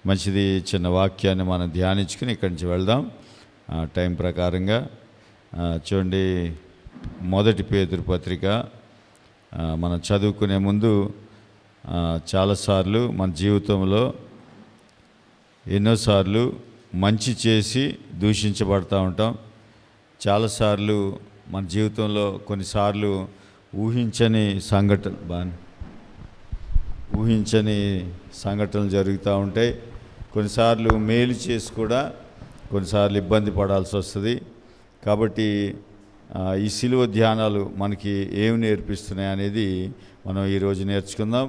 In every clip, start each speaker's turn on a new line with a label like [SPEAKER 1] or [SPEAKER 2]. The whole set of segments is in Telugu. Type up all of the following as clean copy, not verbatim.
[SPEAKER 1] మంచిది. చిన్న వాక్యాన్ని మనం ధ్యానించుకుని ఇక్కడి నుంచి వెళ్దాం టైం ప్రకారంగా. చూడండి, మొదటి పేతురు పత్రిక మనం చదువుకునే ముందు చాలాసార్లు మన జీవితంలో ఎన్నోసార్లు మంచి చేసి దూషించబడతా ఉంటాం. చాలాసార్లు మన జీవితంలో కొన్నిసార్లు ఊహించని సంఘటనలు జరుగుతూ ఉంటాయి. కొన్నిసార్లు మేలు చేసి కూడా కొన్నిసార్లు ఇబ్బంది పడాల్సి వస్తుంది. కాబట్టి ఈ సిలువ ధ్యానాలు మనకి ఏమి నేర్పిస్తున్నాయి అనేది మనం ఈరోజు నేర్చుకుందాం.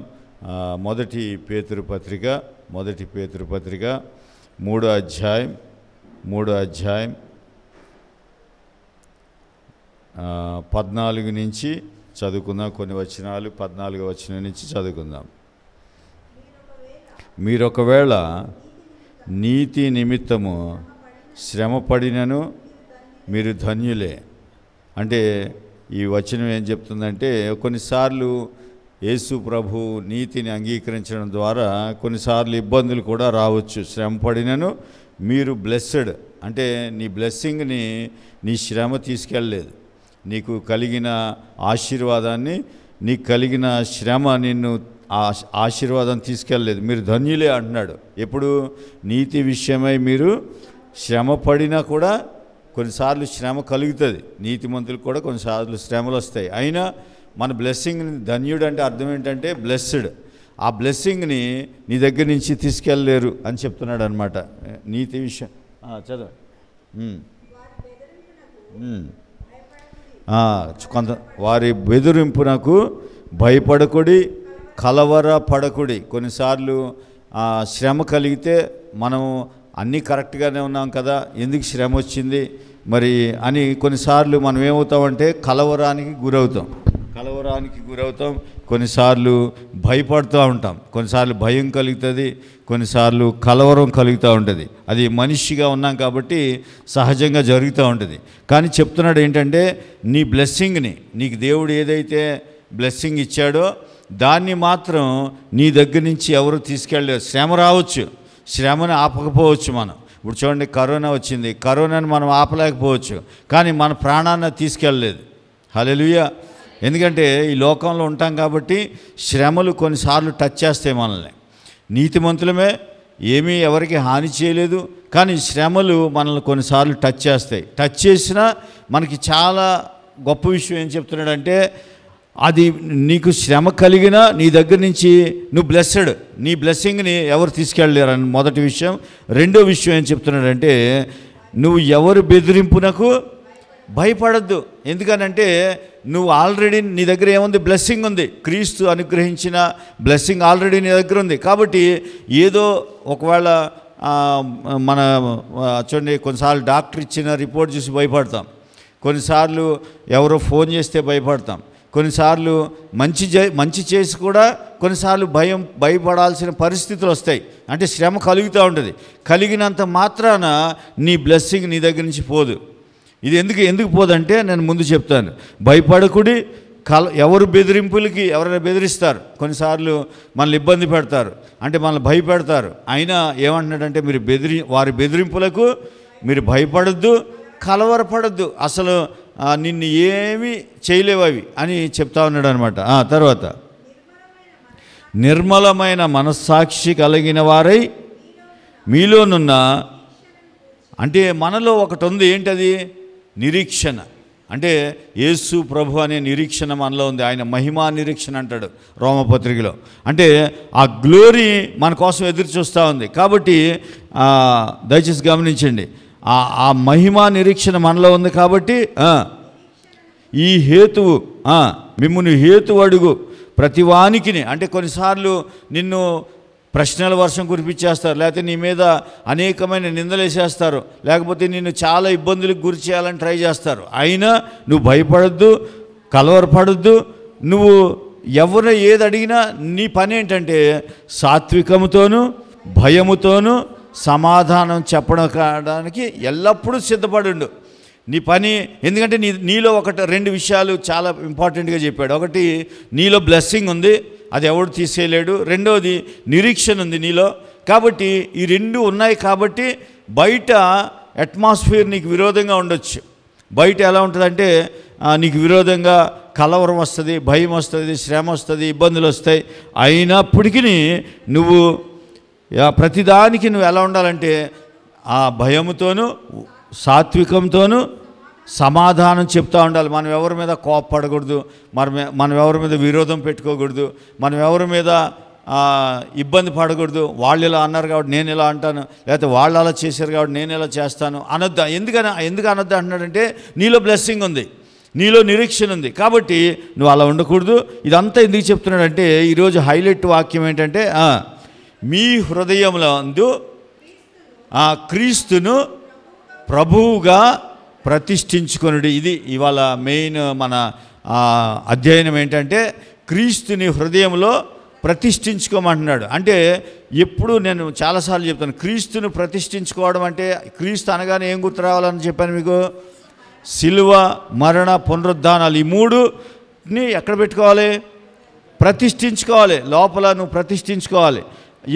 [SPEAKER 1] మొదటి పేతురు పత్రిక 3వ అధ్యాయం 14 నుంచి చదువుకుందాం. కొన్ని వచనాలు 14వ వచనం నుంచి చదువుకుందాం. మీరొకవేళ నీతి నిమిత్తము శ్రమపడినను మీరు ధన్యులే. అంటే ఈ వచనం ఏం చెప్తుందంటే, కొన్నిసార్లు యేసు ప్రభు నీతిని అంగీకరించడం ద్వారా కొన్నిసార్లు ఇబ్బందులు కూడా రావచ్చు. శ్రమపడినను మీరు బ్లెస్సెడ్ అంటే నీ బ్లెస్సింగ్ని నీ శ్రమ తీసుకెళ్ళలేదు. నీకు కలిగిన ఆశీర్వాదాన్ని, నీకు కలిగిన శ్రమ నిన్ను ఆశీర్వాదం తీసుకెళ్ళలేదు. మీరు ధన్యులే అంటున్నాడు. ఎప్పుడు? నీతి విషయమై మీరు శ్రమ పడినా కూడా కొన్నిసార్లు శ్రమ కలుగుతుంది. నీతిమంతులకు కూడా కొన్నిసార్లు శ్రమలు వస్తాయి. అయినా మన బ్లెస్సింగ్ని, ధన్యుడు అంటే అర్థం ఏంటంటే బ్లెస్డ్, ఆ బ్లెస్సింగ్ని నీ దగ్గర నుంచి తీసుకెళ్ళలేరు అని చెప్తున్నాడు అనమాట. నీతి విషయం చదవండి. కొంత వారి బెదిరింపునకు భయపడకుడి, కలవరపడకుడి. కొన్నిసార్లు శ్రమ కలిగితే మనం అన్నీ కరెక్ట్గానే ఉన్నాం కదా, ఎందుకు శ్రమ వచ్చింది మరి అని కొన్నిసార్లు మనం ఏమవుతామంటే కలవరానికి గురవుతాం. కొన్నిసార్లు భయపడుతూ ఉంటాం. కొన్నిసార్లు భయం కలుగుతుంది, కొన్నిసార్లు కలవరం కలుగుతూ ఉంటుంది. అది మనిషిగా ఉన్నాం కాబట్టి సహజంగా జరుగుతూ ఉంటుంది. కానీ చెప్తున్నాడు ఏంటంటే, నీ బ్లెస్సింగ్ని, నీకు దేవుడు ఏదైతే బ్లెస్సింగ్ ఇచ్చాడో దాన్ని మాత్రం నీ దగ్గర నుంచి ఎవరు తీసుకెళ్ళలేరు. శ్రమ రావచ్చు, శ్రమను ఆపకపోవచ్చు. మనం ఇప్పుడు చూడండి, కరోనా వచ్చింది, కరోనాను మనం ఆపలేకపోవచ్చు, కానీ మన ప్రాణాన్ని తీసుకెళ్ళలేదు. హల్లెలూయా. ఎందుకంటే ఈ లోకంలో ఉంటాం కాబట్టి శ్రమలు కొన్నిసార్లు టచ్ చేస్తాయి మనల్ని. నీతిమంతులమే, ఏమీ ఎవరికి హాని చేయలేదు, కానీ శ్రమలు మనల్ని కొన్నిసార్లు టచ్ చేస్తాయి. టచ్ చేసినా మనకి చాలా గొప్ప విషయం ఏం చెప్తున్నాడంటే, అది నీకు శ్రమ కలిగినా నీ దగ్గర నుంచి నువ్వు బ్లెస్సెడ్, నీ బ్లెస్సింగ్ని ఎవరు తీసుకెళ్ళలేరు అని మొదటి విషయం. రెండో విషయం ఏం చెప్తున్నాడంటే, నువ్వు ఎవరు బెదిరింపునకు భయపడద్దు. ఎందుకనంటే నువ్వు ఆల్రెడీ నీ దగ్గర ఏముంది? బ్లెస్సింగ్ ఉంది. క్రీస్తు అనుగ్రహించిన బ్లెస్సింగ్ ఆల్రెడీ నీ దగ్గర ఉంది. కాబట్టి ఏదో ఒకవేళ మన చూడండి, కొన్నిసార్లు డాక్టర్ ఇచ్చిన రిపోర్ట్ చూసి భయపడతాం, కొన్నిసార్లు ఎవరో ఫోన్ చేస్తే భయపడతాం, కొన్నిసార్లు మంచి చేసి కూడా కొన్నిసార్లు భయపడాల్సిన పరిస్థితులు వస్తాయి. అంటే శ్రమ కలుగుతూ ఉంటుంది. కలిగినంత మాత్రాన నీ బ్లెస్సింగ్ నీ దగ్గర నుంచి పోదు. ఇది ఎందుకు పోదంటే నేను ముందు చెప్తాను. భయపడకుడి, ఎవరు బెదిరింపులకి, ఎవరైనా బెదిరిస్తారు, కొన్నిసార్లు మనల్ని ఇబ్బంది పెడతారు, అంటే మనల్ని భయపెడతారు. అయినా ఏమంటున్నాడంటే, మీరు వారి బెదిరింపులకు మీరు భయపడద్దు, కలవరపడద్దు, అసలు నిన్ను ఏమీ చేయలేవు అవి అని చెప్తా ఉన్నాడు అనమాట. తర్వాత నిర్మలమైన మనస్సాక్షి కలిగిన వారై మీలోనున్న, అంటే మనలో ఒకటి ఉంది. ఏంటది? నిరీక్షణ. అంటే యేసు ప్రభు అనే నిరీక్షణ మనలో ఉంది. ఆయన మహిమా నిరీక్షణ అంటాడు రోమపత్రికలో. అంటే ఆ గ్లోరీ మన కోసం ఎదురు చూస్తూ ఉంది. కాబట్టి దయచేసి గమనించండి, ఆ మహిమా నిరీక్షణ మనలో ఉంది. కాబట్టి ఈ హేతువు మిమ్మును హేతు అడుగు ప్రతివానికిని, అంటే కొన్నిసార్లు నిన్ను ప్రశ్నల వర్షం కురిపించేస్తారు, లేకపోతే నీ మీద అనేకమైన నిందలేసేస్తారు, లేకపోతే నిన్ను చాలా ఇబ్బందులకు గురి చేయాలని ట్రై చేస్తారు. అయినా నువ్వు భయపడద్దు, కలవరపడద్దు. నువ్వు ఎవరు ఏది అడిగినా నీ పని ఏంటంటే సాత్వికముతోనూ భయముతోనూ సమాధానం చెప్పడానికి ఎల్లప్పుడూ సిద్ధపడుండు. నీ పని, ఎందుకంటే నీలో రెండు విషయాలు చాలా ఇంపార్టెంట్గా చెప్పాడు. ఒకటి, నీలో బ్లెస్సింగ్ ఉంది, అది ఎవడు తీసేయలేడు. రెండవది, నిరీక్షణ ఉంది నీలో. కాబట్టి ఈ రెండు ఉన్నాయి కాబట్టి బయట అట్మాస్ఫియర్ నీకు విరోధంగా ఉండొచ్చు. బయట ఎలా ఉంటుందంటే నీకు విరోధంగా కలవరం వస్తుంది, భయం వస్తుంది, శ్రమ వస్తుంది, ఇబ్బందులు వస్తాయి. అయినప్పటికీ నువ్వు ప్రతిదానికి నువ్వు ఎలా ఉండాలంటే ఆ భయముతోనూ సాత్వికంతోనూ సమాధానం చెప్తూ ఉండాలి. మనం ఎవరి మీద కోపపడకూడదు, మనం ఎవరి మీద విరోధం పెట్టుకోకూడదు, మనం ఎవరి మీద ఇబ్బంది పడకూడదు. వాళ్ళు ఇలా అన్నారు కాబట్టి నేను ఇలా అంటాను, లేకపోతే వాళ్ళు అలా చేశారు కాబట్టి నేను ఇలా చేస్తాను అనొద్దా. ఎందుకు అనొద్దా అంటున్నాడంటే నీలో బ్లెస్సింగ్ ఉంది, నీలో నిరీక్షణ ఉంది కాబట్టి నువ్వు అలా ఉండకూడదు. ఇదంతా ఎందుకు చెప్తున్నాడంటే ఈరోజు హైలైట్ వాక్యం ఏంటంటే మీ హృదయంలో క్రీస్తును ప్రభువుగా ప్రతిష్ఠించుకొనుడి. ఇది ఇవాళ మెయిన్ మన అధ్యయనం ఏంటంటే క్రీస్తుని హృదయంలో ప్రతిష్ఠించుకోమంటున్నాడు. అంటే ఎప్పుడు నేను చాలాసార్లు చెప్తాను, క్రీస్తును ప్రతిష్ఠించుకోవడం అంటే క్రీస్తు అనగానే ఏం గుర్తు రావాలని చెప్పాను మీకు? సిలువ, మరణ, పునరుద్ధానాలు. ఈ మూడుని ఎక్కడ పెట్టుకోవాలి? ప్రతిష్ఠించుకోవాలి. లోపల నువ్వు ప్రతిష్ఠించుకోవాలి.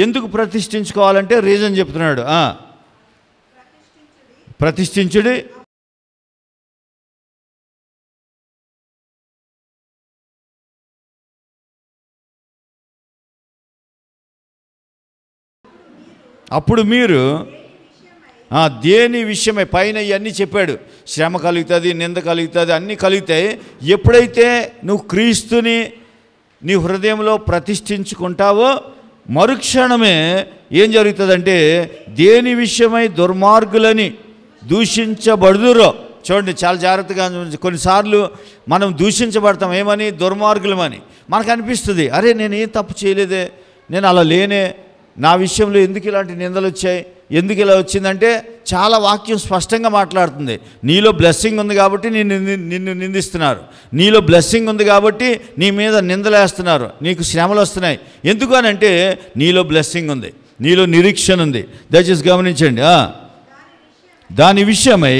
[SPEAKER 1] ఎందుకు ప్రతిష్ఠించుకోవాలంటే రీజన్ చెప్తున్నాడు. ప్రతిష్ఠించుడి, అప్పుడు మీరు దేని విషయమై పైన ఇవన్నీ చెప్పాడు. శ్రమ కలుగుతుంది, నింద కలుగుతుంది, అన్నీ కలుగుతాయి. ఎప్పుడైతే నువ్వు క్రీస్తుని నీ హృదయంలో ప్రతిష్ఠించుకుంటావో మరుక్షణమే ఏం జరుగుతుందంటే దేని విషయమై దుర్మార్గులని దూషించబడుదురో. చూడండి చాలా జాగ్రత్తగా. కొన్నిసార్లు మనం దూషించబడతాం. ఏమని? దుర్మార్గులమని. మనకు అనిపిస్తుంది, అరే నేను ఏం తప్పు చేయలేదే, నేను అలా లేనే, నా విషయంలో ఎందుకు ఇలాంటి నిందలు వచ్చాయి, ఎందుకు ఇలా వచ్చిందంటే చాలా వాక్యం స్పష్టంగా మాట్లాడుతుంది. నీలో బ్లెస్సింగ్ ఉంది కాబట్టి నిన్ను నిందిస్తున్నారు, నీలో బ్లెస్సింగ్ ఉంది కాబట్టి నీ మీద నిందలేస్తున్నారు, నీకు శ్రమలు వస్తున్నాయి. ఎందుకు అని అంటే నీలో బ్లెస్సింగ్ ఉంది, నీలో నిరీక్షణ ఉంది. దయచేసి గమనించండి. దాని విషయమై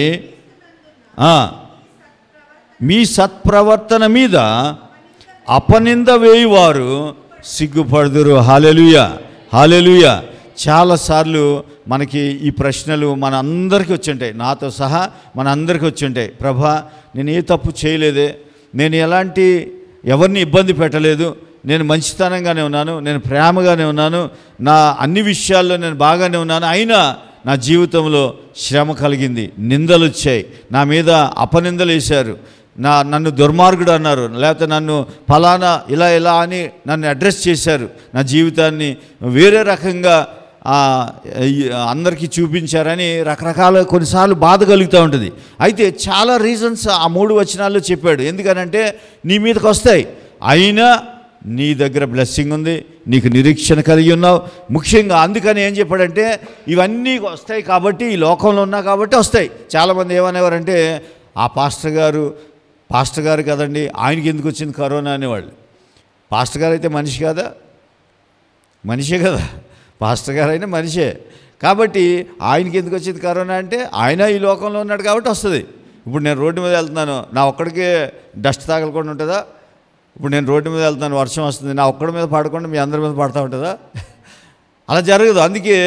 [SPEAKER 1] మీ సత్ప్రవర్తన మీద అపనింద వేయువారు సిగ్గుపడుదురు. హల్లెలూయా, హల్లెలూయా. చాలాసార్లు మనకి ఈ ప్రశ్నలు మన అందరికీ వచ్చుంటాయి, నాతో సహా మన అందరికీ వచ్చుంటాయి. ప్రభా నేను ఏ తప్పు చేయలేదే, నేను ఎలాంటి ఎవరిని ఇబ్బంది పెట్టలేదు, నేను మంచితనంగానే ఉన్నాను, నేను ప్రేమగానే ఉన్నాను, నా అన్ని విషయాల్లో నేను బాగానే ఉన్నాను, అయినా నా జీవితంలో శ్రమ కలిగింది, నిందలు వచ్చాయి, నా మీద అపనిందలు వేశారు, నన్ను దుర్మార్గుడు అన్నారు, లేకపోతే నన్ను ఫలానా ఇలా అని నన్ను అడ్రస్ చేశారు, నా జీవితాన్ని వేరే రకంగా అందరికీ చూపించారని రకరకాల కొన్నిసార్లు బాధ కలుగుతూ ఉంటుంది. అయితే చాలా రీజన్స్ ఆ 3 వచనాల్లో చెప్పాడు. ఎందుకనంటే నీ మీదకి వస్తాయి, అయినా నీ దగ్గర బ్లెస్సింగ్ ఉంది, నీకు నిరీక్షణ కలిగి ఉన్నావు. ముఖ్యంగా అందుకని ఏం చెప్పాడంటే ఇవన్నీ వస్తాయి కాబట్టి, ఈ లోకంలో ఉన్నా కాబట్టి వస్తాయి. చాలామంది ఏమనేవారంటే ఆ పాస్టర్ గారు కదండి, ఆయనకి ఎందుకు వచ్చింది కరోనా అనేవాళ్ళు. పాస్టర్ గారు అయితే మనిషి కాదా? మనిషే కదా, పాస్టర్ గారు అయినా మనిషే. కాబట్టి ఆయనకి ఎందుకు వచ్చింది కరోనా అంటే ఆయన ఈ లోకంలో ఉన్నాడు కాబట్టి వస్తుంది. ఇప్పుడు నేను రోడ్డు మీద వెళ్తున్నాను, నా ఒక్కడికే డస్ట్ తగలకుండా ఉంటుందా? ఇప్పుడు నేను రోడ్డు మీద వెళ్తున్నాను, వర్షం వస్తుంది, నా ఒక్కడి మీద పడకుండా మీ అందరి మీద పడుతూ ఉంటుందా? అలా జరగదు. అందుకే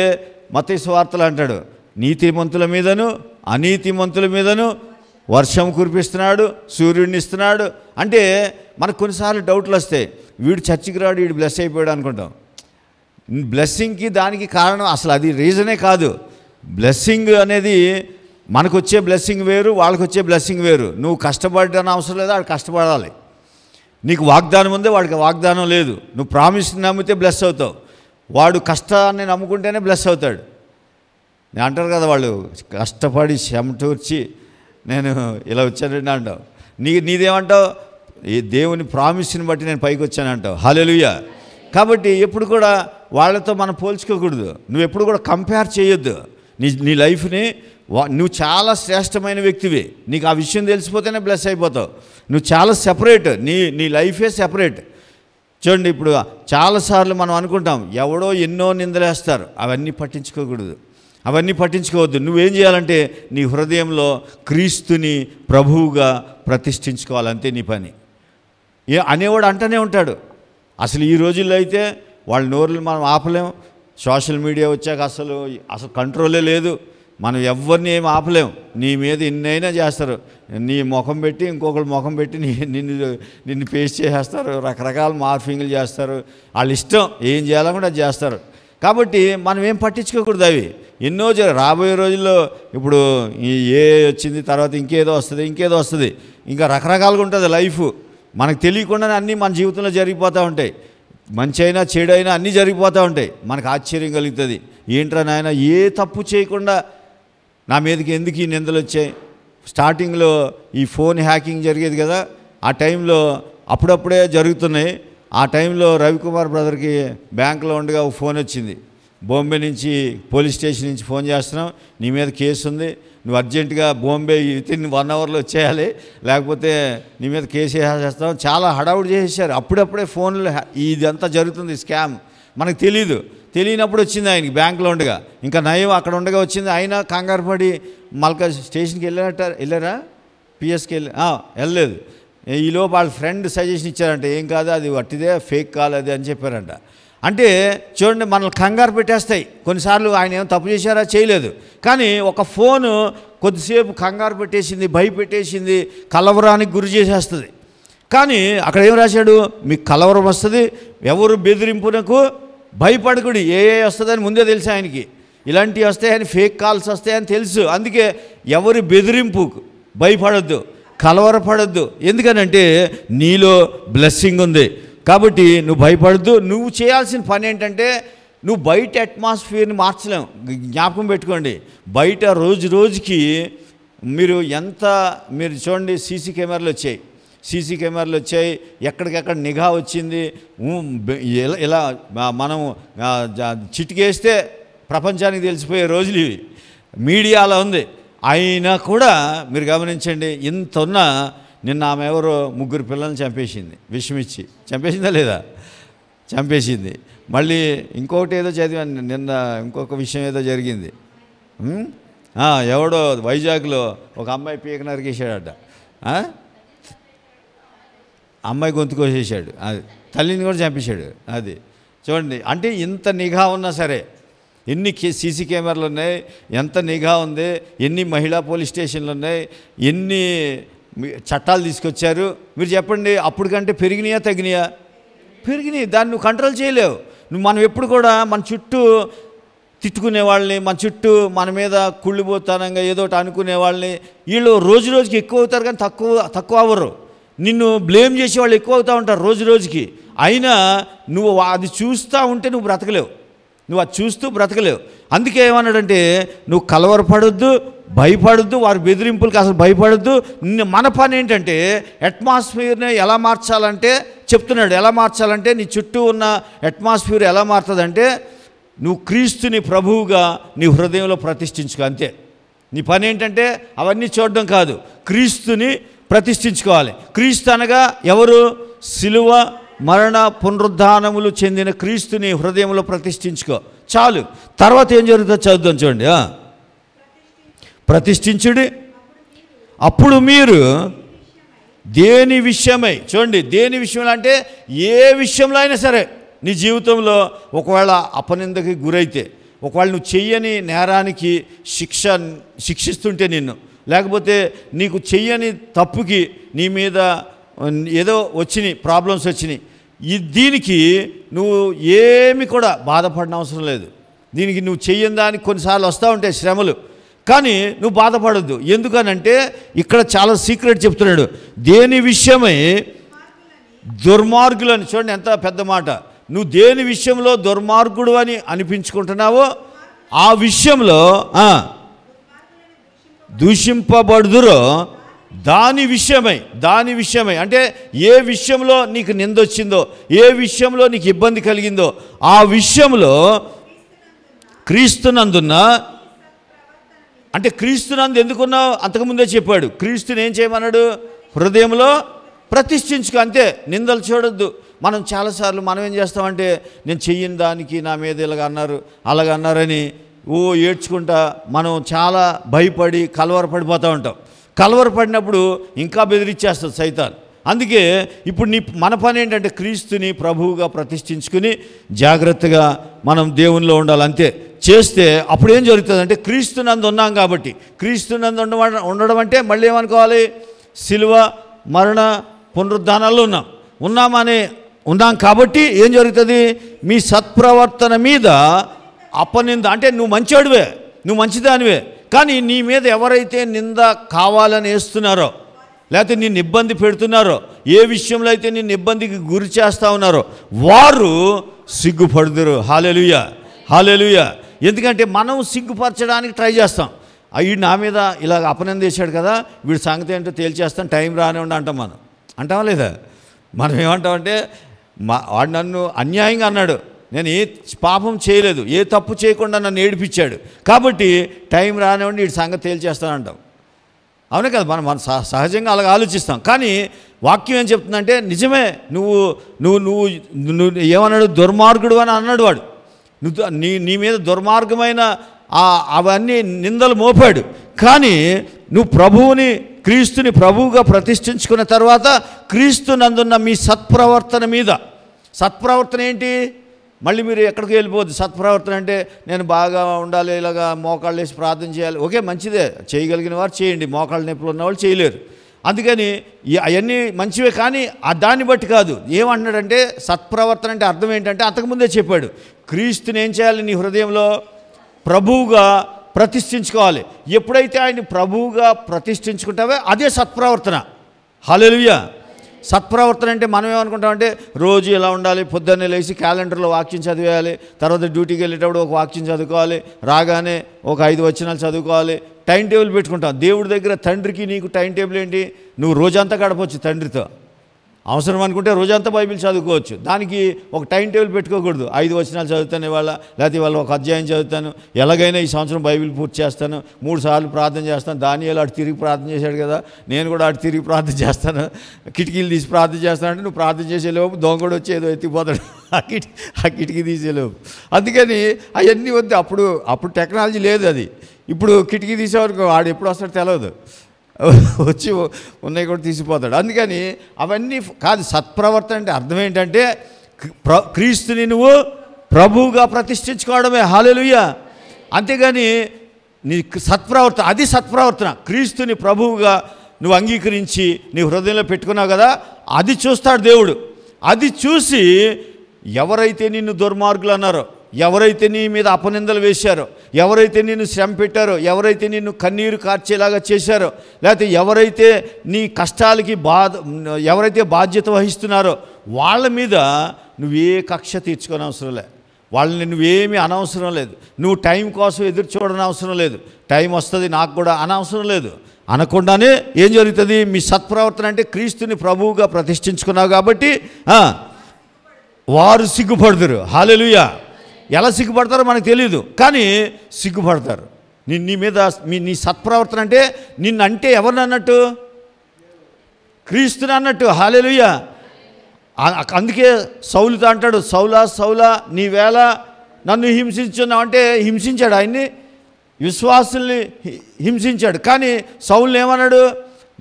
[SPEAKER 1] మత్తయి సువార్తలు అంటాడు, నీతిమంతుల మీదను అనీతిమంతుల మీదను వర్షం కురిపిస్తున్నాడు, సూర్యుడిని ఇస్తున్నాడు. అంటే మనకు కొన్నిసార్లు డౌట్లు వస్తాయి, వీడు చర్చికి రాడు, వీడు బ్లెస్ అయిపోయాడు అనుకుంటాం. బ్లెస్సింగ్కి దానికి కారణం అసలు అది రీజనే కాదు. బ్లెస్సింగ్ అనేది మనకు వచ్చే బ్లెస్సింగ్ వేరు, వాళ్ళకి వచ్చే బ్లెస్సింగ్ వేరు. నువ్వు కష్టపడడానికి అవసరం లేదు, వాడు కష్టపడాలి. నీకు వాగ్దానం ఉందే, వాడికి వాగ్దానం లేదు. నువ్వు ప్రామిస్ని నమ్మితే బ్లెస్ అవుతావు, వాడు కష్టాన్ని నమ్ముకుంటేనే బ్లెస్ అవుతాడు. నేను అంటారు కదా, వాళ్ళు కష్టపడి చెమటూర్చి నేను ఇలా వచ్చానండి అంటావు. నీదేమంటావు? ఈ దేవుని ప్రామిస్ని బట్టి నేను పైకి వచ్చానంటావు. హల్లెలూయా. కాబట్టి ఎప్పుడు కూడా వాళ్ళతో మనం పోల్చుకోకూడదు. నువ్వు ఎప్పుడు కూడా కంపేర్ చేయొద్దు నీ లైఫ్ని. నువ్వు చాలా శ్రేష్టమైన వ్యక్తివి, నీకు ఆ విషయం తెలిసిపోతేనే బ్లెస్ అయిపోతావు. నువ్వు చాలా సెపరేట్, నీ లైఫే సెపరేట్. చూడండి, ఇప్పుడు చాలాసార్లు మనం అనుకుంటాం ఎవడో ఎన్నో నిందలేస్తారు, అవన్నీ పట్టించుకోకూడదు, అవన్నీ పట్టించుకోవద్దు. నువ్వేం చేయాలంటే నీ హృదయంలో క్రీస్తుని ప్రభువుగా ప్రతిష్ఠించుకోవాలంతే నీ పని. అనేవాడు అంటూనే ఉంటాడు. అసలు ఈ రోజుల్లో అయితే వాళ్ళ నోరులు మనం ఆపలేం, సోషల్ మీడియా వచ్చాక అసలు కంట్రోలే లేదు. మనం ఎవరిని ఏం ఆపలేం. నీ మీద ఎన్నైనా చేస్తారు. నీ ముఖం పెట్టి ఇంకొకరు ముఖం పెట్టి నిన్ను పేస్ట్ చేసేస్తారు. రకరకాల మార్ఫింగ్లు చేస్తారు. వాళ్ళ ఇష్టం ఏం చేయాలనుకుంటే అది చేస్తారు. కాబట్టి మనం ఏం పట్టించుకోకూడదు. అవి ఎన్నో రాబోయే రోజుల్లో ఇప్పుడు ఏ వచ్చింది, తర్వాత ఇంకేదో వస్తుంది, ఇంకా రకరకాలుగా ఉంటుంది లైఫ్. మనకు తెలియకుండానే అన్నీ మన జీవితంలో జరిగిపోతూ ఉంటాయి. మంచి అయినా చెడు అయినా అన్నీ జరిగిపోతూ ఉంటాయి. మనకు ఆశ్చర్యం కలుగుతుంది. ఏంట్రా నాయన, ఏ తప్పు చేయకుండా నా మీదకి ఎందుకు ఈ నిందలు వచ్చాయి? స్టార్టింగ్లో ఈ ఫోన్ హ్యాకింగ్ జరిగేది కదా, ఆ టైంలో అప్పుడప్పుడే జరుగుతున్నాయి. ఆ టైంలో రవికుమార్ బ్రదర్కి బ్యాంకులో ఉండగా ఒక ఫోన్ వచ్చింది. బాంబే నుంచి పోలీస్ స్టేషన్ నుంచి ఫోన్ చేస్తున్నాం, నీ మీద కేసు ఉంది, నువ్వు అర్జెంటుగా బాంబే వితిన్ 1 అవర్లో వచ్చేయాలి, లేకపోతే నీ మీద కేసు వేసేస్తాం. చాలా హడావుడి చేసేసారు. అప్పుడప్పుడే ఫోన్లో ఇదంతా జరుగుతుంది స్కామ్. మనకు తెలియనప్పుడు వచ్చింది ఆయనకి బ్యాంకులో ఉండగా. ఇంకా నయం అక్కడ ఉండగా వచ్చింది. అయినా కంగారు పడి మల్కా స్టేషన్కి వెళ్ళారా పిఎస్కి వెళ్ళలేదు. ఈలోపు వాళ్ళ ఫ్రెండ్ సజెషన్ ఇచ్చారంట, ఏం కాదు అది వట్టిదే, ఫేక్ కాల్ అది అని చెప్పారంట. అంటే చూడండి, మనల్ని కంగారు పెట్టేస్తాయి కొన్నిసార్లు. ఆయన ఏమో తప్పు చేశారా? చేయలేదు. కానీ ఒక ఫోను కొద్దిసేపు కంగారు పెట్టేసింది, భయపెట్టేసింది, కలవరానికి గురి చేసేస్తుంది. కానీ అక్కడ ఏం రాశాడు? మీకు కలవరం వస్తుంది, ఎవరు బెదిరింపునకు భయపడకుడి. ఏ వస్తుందని ముందే తెలుసు ఆయనకి. ఇలాంటివి వస్తాయని, ఫేక్ కాల్స్ వస్తాయని తెలుసు. అందుకే ఎవరి బెదిరింపుకు భయపడొద్దు, కలవరపడొద్దు. ఎందుకనంటే నీలో బ్లెస్సింగ్ ఉంది కాబట్టి నువ్వు భయపడద్దు. నువ్వు చేయాల్సిన పని ఏంటంటే, నువ్వు బయట అట్మాస్ఫియర్ని మార్చలేం. జ్ఞాపకం పెట్టుకోండి, బయట రోజుకి మీరు చూడండి, సీసీ కెమెరాలు వచ్చాయి, ఎక్కడికెక్కడ నిఘా వచ్చింది. ఇలా మనం చిటికేస్తే ప్రపంచానికి తెలిసిపోయే రోజులు ఇవి. మీడియాలో ఉంది. అయినా కూడా మీరు గమనించండి, ఇంత ఉన్నా నిన్న ఆమె ఎవరో 3 పిల్లల్ని చంపేసింది, విషమిచ్చి. చంపేసిందా లేదా? చంపేసింది. మళ్ళీ ఇంకొకటి ఏదో చదివాను నిన్న, ఇంకొక విషయం ఏదో జరిగింది. ఎవడో వైజాగ్లో ఒక అమ్మాయి పీక నరికేసాడట. అమ్మాయి గొంతు కోసేసాడు, అది తల్లిని కూడా చంపేశాడు. అది చూడండి, అంటే ఇంత నిఘా ఉన్నా సరే, ఎన్ని సీసీ కెమెరాలు ఉన్నాయి, ఎంత నిఘా ఉంది, ఎన్ని మహిళా పోలీస్ స్టేషన్లు ఉన్నాయి, ఎన్ని చట్టాలు తీసుకొచ్చారు. మీరు చెప్పండి, అప్పటికంటే పెరిగినాయా తగ్గినాయా? పెరిగినాయి. దాన్ని నువ్వు కంట్రోల్ చేయలేవు. మనం ఎప్పుడు కూడా మన చుట్టూ తిట్టుకునే వాళ్ళని, మన చుట్టూ మన మీద కుళ్ళిపోతానంగా ఏదో ఒకటి అనుకునే వాళ్ళని, వీళ్ళు రోజుకి ఎక్కువ అవుతారు కానీ తక్కువ అవ్వరు. నిన్ను బ్లేమ్ చేసే వాళ్ళు ఎక్కువ అవుతూ ఉంటారు రోజుకి. అయినా నువ్వు అది చూస్తూ ఉంటే నువ్వు బ్రతకలేవు, నువ్వు అది చూస్తూ బ్రతకలేవు. అందుకే ఏమన్నాడంటే, నువ్వు కలవరపడొద్దు, భయపడొద్దు, వారి బెదిరింపులకి అసలు భయపడొద్దు. మన పని ఏంటంటే అట్మాస్ఫియర్ని ఎలా మార్చాలంటే చెప్తున్నాడు. ఎలా మార్చాలంటే నీ చుట్టూ ఉన్న అట్మాస్ఫియర్ ఎలా మారుతుందంటే, నువ్వు క్రీస్తుని ప్రభువుగా నీ హృదయంలో ప్రతిష్ఠించుకో. అంతే నీ పని ఏంటంటే, అవన్నీ చూడడం కాదు, క్రీస్తుని ప్రతిష్ఠించుకోవాలి. క్రీస్తు అనగా ఎవరు? సిలువ మరణ పునరుద్ధానములు చెందిన క్రీస్తుని హృదయంలో ప్రతిష్ఠించుకో చాలు. తర్వాత ఏం జరుగుతుందో చదువుదాం చూడండి. ప్రతిష్ఠించుడి, అప్పుడు మీరు దేని విషయమై, చూడండి దేని విషయంలో అంటే ఏ విషయంలో అయినా సరే నీ జీవితంలో ఒకవేళ అపనిందకి గురైతే, ఒకవేళ నువ్వు చెయ్యని నేరానికి శిక్షిస్తుంటే నిన్ను, లేకపోతే నీకు చెయ్యని తప్పుకి నీ మీద ఏదో వచ్చినాయి, ప్రాబ్లమ్స్ వచ్చినాయి, దీనికి నువ్వు ఏమి కూడా బాధపడిన అవసరం లేదు. దీనికి నువ్వు చెయ్యని దానికి కొన్నిసార్లు వస్తూ ఉంటాయి శ్రమలు, కానీ నువ్వు బాధపడద్దు. ఎందుకనంటే ఇక్కడ చాలా సీక్రెట్ చెప్తున్నాడు. దేని విషయమై దుర్మార్గులని, చూడండి ఎంత పెద్ద మాట. నువ్వు దేని విషయంలో దుర్మార్గుడు అని అనిపించుకుంటున్నావో ఆ విషయంలో దూషింపబడుదురో దాని విషయమై అంటే ఏ విషయంలో నీకు నిందొచ్చిందో, ఏ విషయంలో నీకు ఇబ్బంది కలిగిందో ఆ విషయంలో క్రీస్తునందున్న, అంటే క్రీస్తునందు ఎందుకున్నావు అంతకుముందే చెప్పాడు. క్రీస్తుని ఏం చేయమన్నాడు? హృదయంలో ప్రతిష్ఠించుకో. అంతే, నిందలు చూడొద్దు. మనం చాలాసార్లు మనం ఏం చేస్తామంటే, నేను చెయ్యని దానికి నా మీద ఇలాగ అన్నారు అలాగన్నారని ఏడ్చుకుంటా మనం చాలా భయపడి కలవరపడిపోతూ ఉంటాం. కలవరపడినప్పుడు ఇంకా బెదిరించేస్తుంది సైతాన్. అందుకే ఇప్పుడు మన పని ఏంటంటే క్రీస్తుని ప్రభువుగా ప్రతిష్ఠించుకుని జాగ్రత్తగా మనం దేవునిలో ఉండాలి. అంతే చేస్తే అప్పుడు ఏం జరుగుతుందంటే క్రీస్తునందు ఉన్నాం కాబట్టి, క్రీస్తునందు ఉండడం అంటే మళ్ళీ ఏమనుకోవాలి, సిలువ మరణ పునరుద్ధానాల్లో ఉన్నాం కాబట్టి ఏం జరుగుతుంది, మీ సత్ప్రవర్తన మీద అపనింద, అంటే నువ్వు మంచివాడివే, నువ్వు మంచిదానివే, కానీ నీ మీద ఎవరైతే నింద కావాలని వేస్తున్నారో లేకపోతే నిన్ను ఇబ్బంది పెడుతున్నారో, ఏ విషయంలో అయితే నిన్ను ఇబ్బందికి గురి చేస్తూ ఉన్నారో వారు సిగ్గుపడుదురు. హల్లెలూయా, హల్లెలూయా. ఎందుకంటే మనం సిగ్గుపరచడానికి ట్రై చేస్తాం. వీడు నా మీద ఇలా అపనింద చేశాడు కదా, వీడి సంగతి ఏంటో తేల్చేస్తాం, టైం రానివ్వండి అంటాం. మనం అంటామా లేదా? మనం ఏమంటామంటే వాడు నన్ను అన్యాయంగా అన్నాడు, నేను ఏ పాపం చేయలేదు, ఏ తప్పు చేయకుండా నన్ను ఏడిపించాడు కాబట్టి టైం రానివ్వండి వీడి సంగతి తేల్చేస్తానంటాం. అవునే కదా, మనం సహజంగా అలాగ ఆలోచిస్తాం. కానీ వాక్యం ఏం చెప్తుందంటే నిజమే, నువ్వు ఏమన్నాడు, దుర్మార్గుడు అని అన్నాడు వాడు. నీ మీద దుర్మార్గమైన అవన్నీ నిందలు మోపాడు. కానీ నువ్వు ప్రభువుని, క్రీస్తుని ప్రభువుగా ప్రతిష్ఠించుకున్న తర్వాత క్రీస్తు నందున్న మీ సత్ప్రవర్తన మీద, సత్ప్రవర్తన ఏంటి, మళ్ళీ మీరు ఎక్కడికి వెళ్ళిపోద్దు. సత్ప్రవర్తన అంటే నేను బాగా ఉండాలి, ఇలాగా మోకాళ్ళు వేసి ప్రార్థన చేయాలి, ఓకే మంచిదే, చేయగలిగిన వారు చేయండి, మోకాళ్ళ నొప్పులు ఉన్న వాళ్ళు చేయలేరు. అందుకని అవన్నీ మంచివే, కానీ దాన్ని బట్టి కాదు. ఏమంటున్నాడంటే సత్ప్రవర్తన అంటే అర్థం ఏంటంటే అంతకుముందే చెప్పాడు, క్రీస్తుని ఏం చేయాలి, నీ హృదయంలో ప్రభువుగా ప్రతిష్ఠించుకోవాలి. ఎప్పుడైతే ఆయన్ని ప్రభువుగా ప్రతిష్ఠించుకుంటావో అదే సత్ప్రవర్తన. హల్లెలూయా. సత్ప్రవర్తన అంటే మనం ఏమనుకుంటామంటే రోజు ఎలా ఉండాలి, పొద్దున్నే లేచి క్యాలెండర్లో వాక్యం చదివేయాలి, తర్వాత డ్యూటీకి వెళ్ళేటప్పుడు ఒక వాక్యం చదువుకోవాలి, రాగానే ఒక 5 వచనాలు చదువుకోవాలి, టైం టేబుల్ పెట్టుకుంటాం. దేవుడి దగ్గర తండ్రికి నీకు టైం టేబుల్ ఏంటి, నువ్వు రోజంతా గడపవచ్చు తండ్రితో. అవసరం అనుకుంటే రోజంతా బైబిల్ చదువుకోవచ్చు. దానికి ఒక టైం టేబుల్ పెట్టుకోకూడదు. 5 వచనాలు చదువుతాను ఇవాళ, లేకపోతే ఇవాళ ఒక అధ్యాయం చదువుతాను, ఎలాగైనా ఈ సంవత్సరం బైబిల్ పూర్తి చేస్తాను, 3 సార్లు ప్రార్థన చేస్తాను. దానియేలు అటు తిరిగి ప్రార్థన చేశాడు కదా, నేను కూడా అటు తిరిగి ప్రార్థన చేస్తాను, కిటికీలు తీసి ప్రార్థన చేస్తాను అంటే నువ్వు ప్రార్థన చేసేలోపు దొంగడు వచ్చి ఏదో ఎత్తిపోతాడు ఆ కిటికీ తీసేలోపు. అందుకని అవన్నీ వద్దు. అప్పుడు టెక్నాలజీ లేదు. అది ఇప్పుడు కిటికీ తీసేవారికి వాడు ఎప్పుడు వస్తాడో తెలియదు, వచ్చి ఉన్నాయి కూడా తీసిపోతాడు. అందుకని అవన్నీ కాదు. సత్ప్రవర్తన అంటే అర్థం ఏంటంటే క్రీస్తుని నువ్వు ప్రభువుగా ప్రతిష్ఠించుకోవడమే. హల్లెలూయా. అంతేగాని నీ సత్ప్రవర్తన, అది సత్ప్రవర్తన. క్రీస్తుని ప్రభువుగా నువ్వు అంగీకరించి నీ హృదయంలో పెట్టుకున్నావు కదా, అది చూస్తాడు దేవుడు. అది చూసి ఎవరైతే నిన్ను దుర్మార్గులు అన్నారో, ఎవరైతే నీ మీద అపనిందలు వేశారో, ఎవరైతే నిన్ను శ్రమ పెట్టారో, ఎవరైతే నిన్ను కన్నీరు కార్చేలాగా చేశారో, లేకపోతే ఎవరైతే నీ కష్టాలకి ఎవరైతే బాధ్యత వహిస్తున్నారో వాళ్ళ మీద నువ్వే కక్ష తీర్చుకోని అవసరం లేదు, వాళ్ళని నువ్వేమీ అనవసరం లేదు, నువ్వు టైం కోసం ఎదురు చూడని అవసరం లేదు, టైం వస్తుంది నాకు కూడా అనవసరం లేదు. అనకుండానే ఏం జరుగుతుంది, మీ సత్ప్రవర్తన అంటే క్రీస్తుని ప్రభువుగా ప్రతిష్ఠించుకున్నావు కాబట్టి వారు సిగ్గుపడుదురు. హల్లెలూయా. ఎలా సిగ్గుపడతారో మనకు తెలియదు, కానీ సిగ్గుపడతారు. నీ మీద నీ సత్ప్రవర్తన అంటే నిన్నంటే ఎవరిని అన్నట్టు, క్రీస్తుని అన్నట్టు. హల్లెలూయా. అందుకే సౌలుతో అంటాడు, సౌలా సౌలా నీవేళ నన్ను హింసించున్నావు అంటే హింసించాడు, ఆయన్ని విశ్వాసుల్ని హింసించాడు. కానీ సౌలుని ఏమన్నాడు,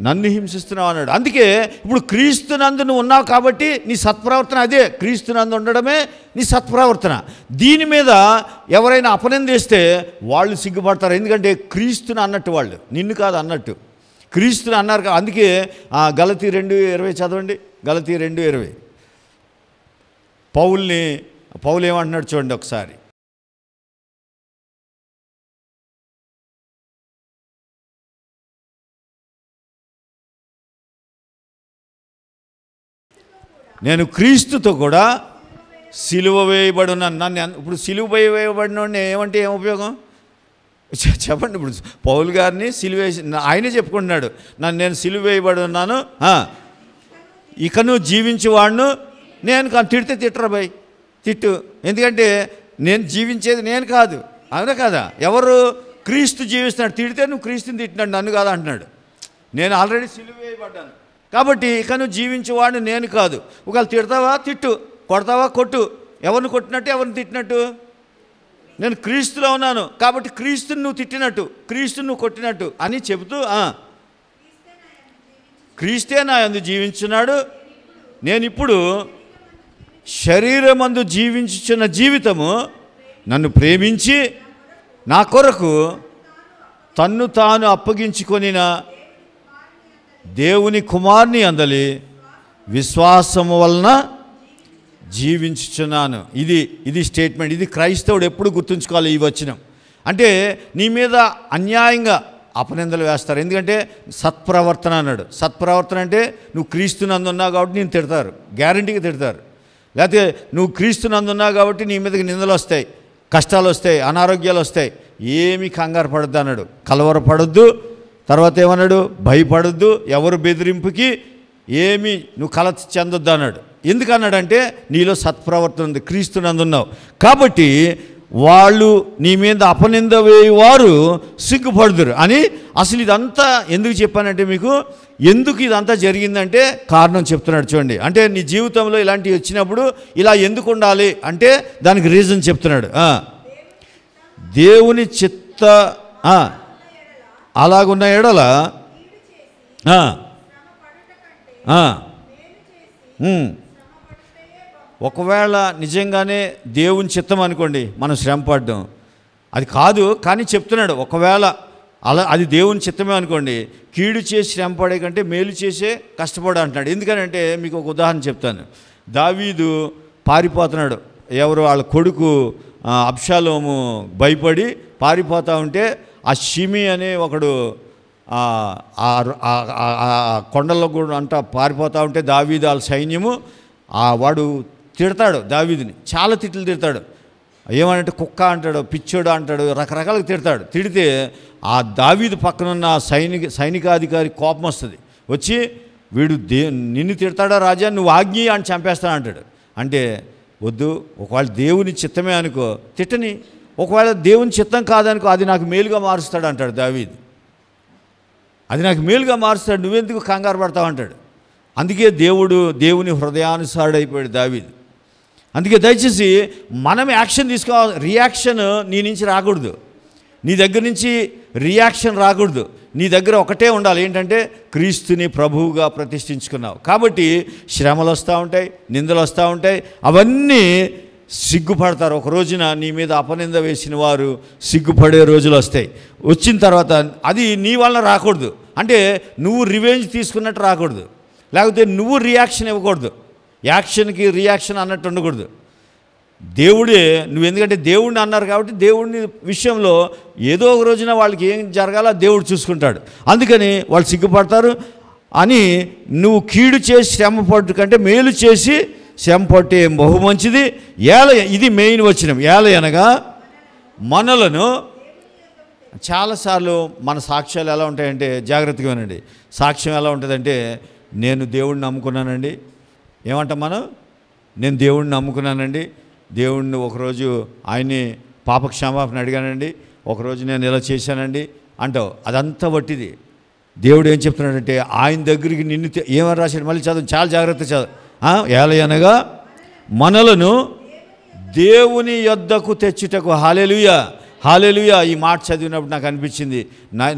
[SPEAKER 1] నన్ను హింసిస్తున్నావు అన్నాడు. అందుకే ఇప్పుడు క్రీస్తునందు నువ్వు ఉన్నావు కాబట్టి నీ సత్ప్రవర్తన అదే, క్రీస్తునందు ఉండడమే నీ సత్ప్రవర్తన. దీని మీద ఎవరైనా అపనిందిస్తే వాళ్ళు సిగ్గుపడతారు. ఎందుకంటే క్రీస్తుని అన్నట్టు, వాళ్ళు నిన్ను కాదు అన్నట్టు, క్రీస్తుని అన్నారు. అందుకే గలతీ 2:20 చదవండి. గలతీ 2:20 పౌలు ఏమంటున్నాడు చూడండి ఒకసారి. నేను క్రీస్తుతో కూడా సిలువ వేయబడి ఉన్నాను. నన్ను ఇప్పుడు సిలువ వేయబడిన ఏమంటే ఏం ఉపయోగం చెప్పండి. ఇప్పుడు పౌలు గారిని సిలువ వేసి ఆయనే చెప్పుకుంటున్నాడు, నేను సిలువ వేయబడి ఉన్నాను, ఇక నువ్వు జీవించేవాడును నేను. తిడితే తిట్టరా భయ్, తిట్టు. ఎందుకంటే నేను జీవించేది నేను కాదు, అవునా కదా, ఎవరు, క్రీస్తు జీవిస్తున్నాడు. తిడితే నువ్వు క్రీస్తుని తిట్టినాడు, నన్ను కాదు అంటున్నాడు. నేను ఆల్రెడీ సిలువ వేయబడ్డాను కాబట్టి ఇక నువ్వు జీవించేవాడిని నేను కాదు. ఒకవేళ తిడతావా తిట్టు, కొడతావా కొట్టు. ఎవరిని కొట్టినట్టు, ఎవరిని తిట్టినట్టు, నేను క్రీస్తులో ఉన్నాను కాబట్టి క్రీస్తుని నువ్వు తిట్టినట్టు, క్రీస్తుని నువ్వు కొట్టినట్టు అని చెబుతూ క్రీస్తే నా యందు జీవించున్నాడు, నేనిప్పుడు శరీరమందు జీవించుచున్న జీవితము నన్ను ప్రేమించి నా కొరకు తన్ను తాను అప్పగించుకొనిన దేవుని కుమారుని అందలి విశ్వాసము వలన జీవించుచున్నాను. ఇది స్టేట్మెంట్. ఇది క్రైస్తవుడు ఎప్పుడు గుర్తుంచుకోవాలి ఈ వచనం. అంటే నీ మీద అన్యాయంగా అపనిందలు వేస్తారు, ఎందుకంటే సత్ప్రవర్తన అన్నాడు. సత్ప్రవర్తన అంటే నువ్వు క్రీస్తునందున్నావు కాబట్టి నేను తిడతారు, గ్యారంటీగా తిడతారు. లేకపోతే నువ్వు క్రీస్తునందున్నావు కాబట్టి నీ మీదకి నిందలు వస్తాయి, కష్టాలు వస్తాయి, అనారోగ్యాలు వస్తాయి. ఏమీ కంగారు పడద్దు అన్నాడు. కలవరపడొద్దు. తర్వాత ఏమన్నాడు? భయపడొద్దు, ఎవరు బెదిరింపుకి ఏమీ నువ్వు కలత చెందొద్దు అన్నాడు. ఎందుకన్నాడంటే నీలో సత్ప్రవర్తన ఉంది, క్రీస్తునందున్నావు కాబట్టి వాళ్ళు నీ మీద అపనింద వేయవారు సిగ్గుపడుదురు అని. అసలు ఇదంతా ఎందుకు చెప్పానంటే మీకు, ఎందుకు ఇదంతా జరిగిందంటే కారణం చెప్తున్నాడు చూడండి. అంటే నీ జీవితంలో ఇలాంటివి వచ్చినప్పుడు ఇలా ఎందుకు ఉండాలి అంటే దానికి రీజన్ చెప్తున్నాడు. దేవుని చిత్త అలాగున్న ఎడల ఒకవేళ నిజంగానే దేవుని చిత్తం అనుకోండి మనం శ్రమ పడ్డం, అది కాదు కానీ చెప్తున్నాడు. ఒకవేళ అది దేవుని చిత్తమే అనుకోండి, కీడు చేసి శ్రమ పడే కంటే మేలు చేసే కష్టపడు అంటున్నాడు. ఎందుకనంటే మీకు ఒక ఉదాహరణ చెప్తాను. దావీదు పారిపోతున్నాడు, ఎవరు వాళ్ళ కొడుకు అబ్షాలోము భయపడి పారిపోతూ ఉంటే ఆ షిమి అనే ఒకడు కొండల్లో కూడా అంటా పారిపోతూ ఉంటే దావీదు వాళ్ళ సైన్యము వాడు తిడతాడు, దావీదుని చాలా తిట్లు తిడతాడు. ఏమంటే కుక్క అంటాడు, పిచ్చోడు అంటాడు, రకరకాలుగా తిడతాడు. తిడితే ఆ దావీదు పక్కనున్న సైనికాధికారి కోపం వస్తుంది, వచ్చి వీడు నిన్ను తిడతాడా రాజా, నువ్వు ఆజ్ఞ అని చంపేస్తాను అంటాడు. అంటే వద్దు, ఒకవేళ దేవుని చిత్తమే అనుకో తిట్టని, ఒకవేళ దేవుని చిత్తం కాదనుకో అది నాకు మేలుగా మారుస్తాడు అంటాడు దావీదు. అది నాకు మేలుగా మారుస్తాడు, నువ్వెందుకు కంగారు పడతావు అంటాడు. అందుకే దేవుని హృదయానుసారుడు అయిపోయాడు దావీదు. అందుకే దయచేసి మనం యాక్షన్ తీసుకోవాలి. రియాక్షన్ నీ నుంచి రాకూడదు, నీ దగ్గర నుంచి రియాక్షన్ రాకూడదు. నీ దగ్గర ఒకటే ఉండాలి, ఏంటంటే క్రీస్తుని ప్రభువుగా ప్రతిష్ఠించుకున్నావు కాబట్టి శ్రమలు వస్తూ ఉంటాయి, నిందలు వస్తూ ఉంటాయి, అవన్నీ సిగ్గుపడతారు. ఒక రోజున నీ మీద అపనింద వేసిన వారు సిగ్గుపడే రోజులు వస్తాయి. వచ్చిన తర్వాత అది నీ వల్ల రాకూడదు, అంటే నువ్వు రివెంజ్ తీసుకున్నట్టు రాకూడదు, లేకపోతే నువ్వు రియాక్షన్ ఇవ్వకూడదు. యాక్షన్కి రియాక్షన్ అన్నట్టు ఉండకూడదు. దేవుడే నువ్వు, ఎందుకంటే దేవుడిని అన్నారు కాబట్టి దేవుడిని విషయంలో ఏదో ఒక రోజున వాళ్ళకి ఏం జరగాలో దేవుడు చూసుకుంటాడు. అందుకని వాళ్ళు సిగ్గుపడతారు అని నువ్వు కీడు చేసి శ్రమ పట్టు కంటే మేలు చేసి శ్రమ పట్టే బహు మంచిది. ఇది మెయిన్ వచనం. అనగా మనలను చాలాసార్లు మన సాక్ష్యాలు ఎలా ఉంటాయంటే, జాగ్రత్తగా వినండి, సాక్ష్యం ఎలా ఉంటుందంటే, నేను దేవుడిని నమ్ముకున్నానండి. ఏమంటాం మనం? నేను దేవుడిని నమ్ముకున్నానండి, దేవుడిని ఒకరోజు ఆయన్ని పాపక్షమాపణ అడిగానండి, ఒకరోజు నేను ఇలా చేశానండి అంటావు. అదంతా వట్టిది. దేవుడు ఏం చెప్తున్నాడంటే ఆయన దగ్గరికి నిన్ను ఏమని రాశాడు, మళ్ళీ చదువు, చాలా జాగ్రత్త చదువు. అనగా మనలను దేవుని యొద్దకు తెచ్చుటకు. హల్లెలూయా, హల్లెలూయా. ఈ మాట చదివినప్పుడు నాకు అనిపించింది,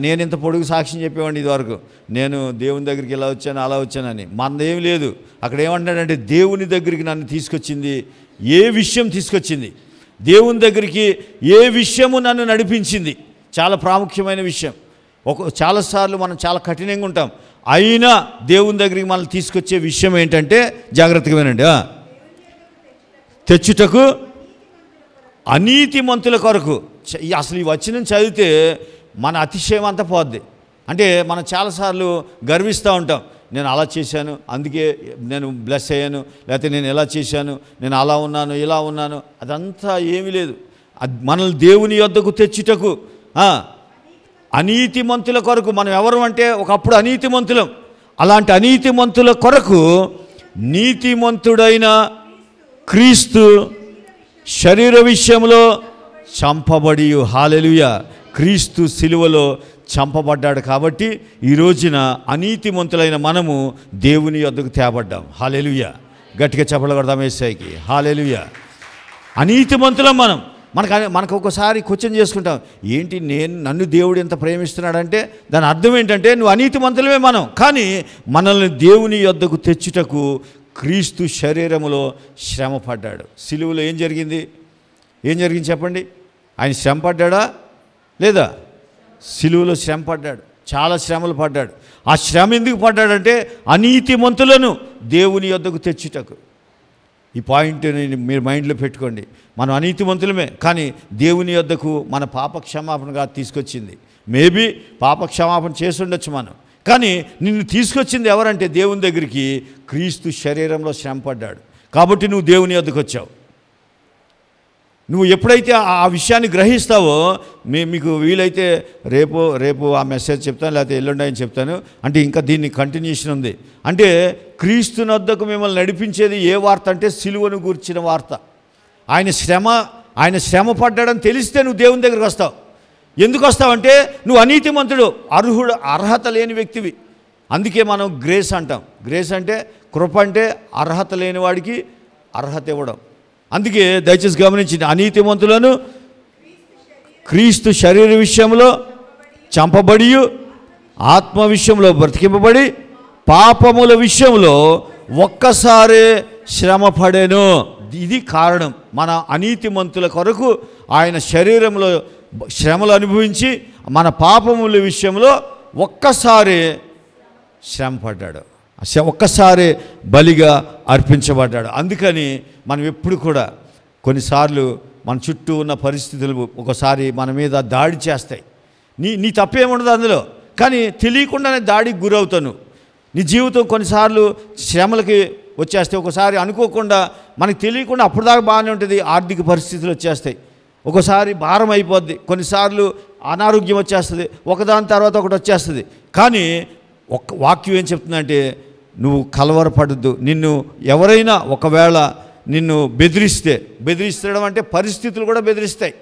[SPEAKER 1] నేను ఇంత పొడుగు సాక్ష్యం చెప్పేవాడిని ఇదివరకు, నేను దేవుని దగ్గరికి ఇలా వచ్చాను అలా వచ్చానని. మనదేం లేదు. అక్కడ ఏమంటాడంటే దేవుని దగ్గరికి నన్ను తీసుకొచ్చింది, ఏ విషయం తీసుకొచ్చింది, దేవుని దగ్గరికి ఏ విషయము నన్ను నడిపించింది. చాలా ప్రాముఖ్యమైన విషయం. చాలాసార్లు మనం చాలా కఠినంగా ఉంటాం, అయినా దేవుని దగ్గరికి మనల్ని తీసుకొచ్చే విషయం ఏంటంటే, జాగ్రత్తగా వినండి, తెచ్చుటకు అనీతిమంతుల కొరకు. అసలు ఈ వచనం చదివితే మన అతిశయం అంతా పోద్ది. అంటే మనం చాలాసార్లు గర్విస్తూ ఉంటాం, నేను అలా చేశాను అందుకే నేను బ్లెస్ అయ్యాను, లేకపోతే నేను ఎలా చేశాను, నేను అలా ఉన్నాను ఇలా ఉన్నాను. అదంతా ఏమీ లేదు. మనల్ని దేవుని యొద్దకు తెచ్చుటకు అనీతిమంతుల కొరకు. మనం ఎవరు అంటే ఒకప్పుడు అనీతిమంతులం. అలాంటి అనీతిమంతుల కొరకు నీతిమంతుడైన క్రీస్తు శరీర విషయంలో చంపబడి. హల్లెలూయా. క్రీస్తు సిలువలో చంపబడ్డాడు కాబట్టి ఈ రోజున అనీతిమంతులైన మనము దేవుని యొద్దకు తేబడ్డాం. హల్లెలూయా. గట్టిగా చప్పట్లు కొడదాం యేసయ్యకి. హల్లెలూయా. అనీతిమంతులం మనం, మనకు ఒకసారి క్వశ్చన్ చేసుకుంటాం, ఏంటి నన్ను దేవుడు ఎంత ప్రేమిస్తున్నాడంటే దాని అర్థం ఏంటంటే నువ్వు అనీతిమంతులమే మనం. కానీ మనల్ని దేవుని యొద్దకు తెచ్చుటకు క్రీస్తు శరీరములో శ్రమ పడ్డాడు. సిలువలో ఏం జరిగింది చెప్పండి? ఆయన శ్రమ పడ్డాడా లేదా? సిలువలో శ్రమ పడ్డాడు, చాలా శ్రమలు పడ్డాడు. ఆ శ్రమ ఎందుకు పడ్డాడంటే అనీతిమంతులను దేవుని యొద్దకు తెచ్చుటకు. ఈ పాయింట్ని మీరు మైండ్లో పెట్టుకోండి. మనం అనీతిమంతులమే, కానీ దేవుని యొద్దకు మన పాప క్షమాపణగా తీసుకొచ్చింది. మేబీ పాప క్షమాపణ చేసి ఉండొచ్చు మనం, కానీ నిన్ను తీసుకొచ్చింది ఎవరంటే దేవుని దగ్గరికి క్రీస్తు శరీరంలో శ్రమ పడ్డాడు. కాబట్టి నువ్వు దేవుని యొద్దకు వచ్చావు. నువ్వు ఎప్పుడైతే ఆ విషయాన్ని గ్రహిస్తావో, మీకు వీలైతే రేపు ఆ మెసేజ్ చెప్తాను, లేకపోతే ఎల్లుండి అని చెప్తాను. అంటే ఇంకా దీన్ని కంటిన్యూషన్ ఉంది. అంటే క్రీస్తునొద్దకు మిమ్మల్ని నడిపించేది ఏ వార్త అంటే సిలువను గూర్చిన వార్త. ఆయన శ్రమ పడ్డాడని తెలిస్తే నువ్వు దేవుని దగ్గరికి వస్తావు. ఎందుకు వస్తావంటే నువ్వు అనీతిమంతుడు, అర్హత లేని వ్యక్తివి. అందుకే మనం గ్రేస్ అంటాం. గ్రేస్ అంటే కృప, అంటే అర్హత లేని వాడికి అర్హత ఇవ్వడం. అందుకే దయచేసి గమనించండి, అనీతిమంతులను క్రీస్తు శరీర విషయంలో చంపబడి, ఆత్మ విషయంలో బ్రతికింపబడి, పాపముల విషయంలో ఒక్కసారే శ్రమ పడెను. ఇది కారణం. మన అనీతిమంతుల కొరకు ఆయన శరీరంలో శ్రమలు అనుభవించి మన పాపముల విషయంలో ఒక్కసారి శ్రమ పడ్డాడు, ఒక్కసారి బలిగా అర్పించబడ్డాడు. అందుకని మనం ఎప్పుడు కూడా కొన్నిసార్లు మన చుట్టూ ఉన్న పరిస్థితులు ఒకసారి మన మీద దాడి చేస్తాయి. నీ తప్పేముండదు అందులో, కానీ తెలియకుండానే దాడికి గురవుతాను. నీ జీవితం కొన్నిసార్లు శ్రమలకి వచ్చేస్తాయి. ఒకసారి అనుకోకుండా మనకు తెలియకుండా అప్పటిదాకా బాగానే ఉంటుంది, ఆర్థిక పరిస్థితులు వచ్చేస్తాయి. ఒకసారి భారం అయిపోద్ది, కొన్నిసార్లు అనారోగ్యం వచ్చేస్తుంది, ఒకదాని తర్వాత ఒకటి వచ్చేస్తుంది. కానీ వాక్యం ఏం చెప్తుందంటే నువ్వు కలవరపడద్దు. నిన్ను ఎవరైనా ఒకవేళ నిన్ను బెదిరిస్తడం అంటే పరిస్థితులు కూడా బెదిరిస్తాయి.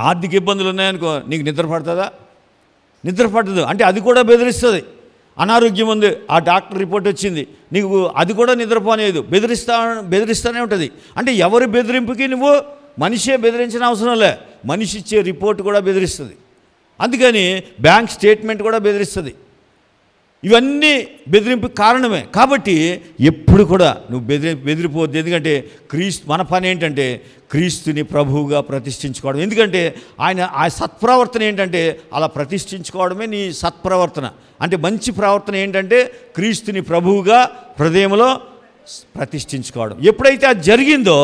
[SPEAKER 1] ఆర్థిక ఇబ్బందులు ఉన్నాయనుకో, నీకు నిద్ర పడుతుందా? నిద్ర పట్టదు. అంటే అది కూడా అనారోగ్యం ఉంది, ఆ డాక్టర్ రిపోర్ట్ వచ్చింది, నీకు అది కూడా నిద్రపోనేది, బెదిరిస్తూనే ఉంటుంది. అంటే ఎవరి బెదిరింపుకి నువ్వు మనిషే బెదిరించిన అవసరం లే, మనిషి ఇచ్చే రిపోర్ట్ కూడా బెదిరిస్తుంది. అందుకని బ్యాంక్ స్టేట్మెంట్ కూడా బెదిరిస్తుంది. ఇవన్నీ బెదిరింపు కారణమే. కాబట్టి ఎప్పుడు కూడా నువ్వు బెదిరిపోవద్దు. ఎందుకంటే మన పని ఏంటంటే క్రీస్తుని ప్రభువుగా ప్రతిష్ఠించుకోవడం. ఎందుకంటే ఆ సత్ప్రవర్తన ఏంటంటే అలా ప్రతిష్ఠించుకోవడమే నీ సత్ప్రవర్తన. అంటే మంచి ప్రవర్తన ఏంటంటే క్రీస్తుని ప్రభువుగా హృదయంలో ప్రతిష్ఠించుకోవడం. ఎప్పుడైతే అది జరిగిందో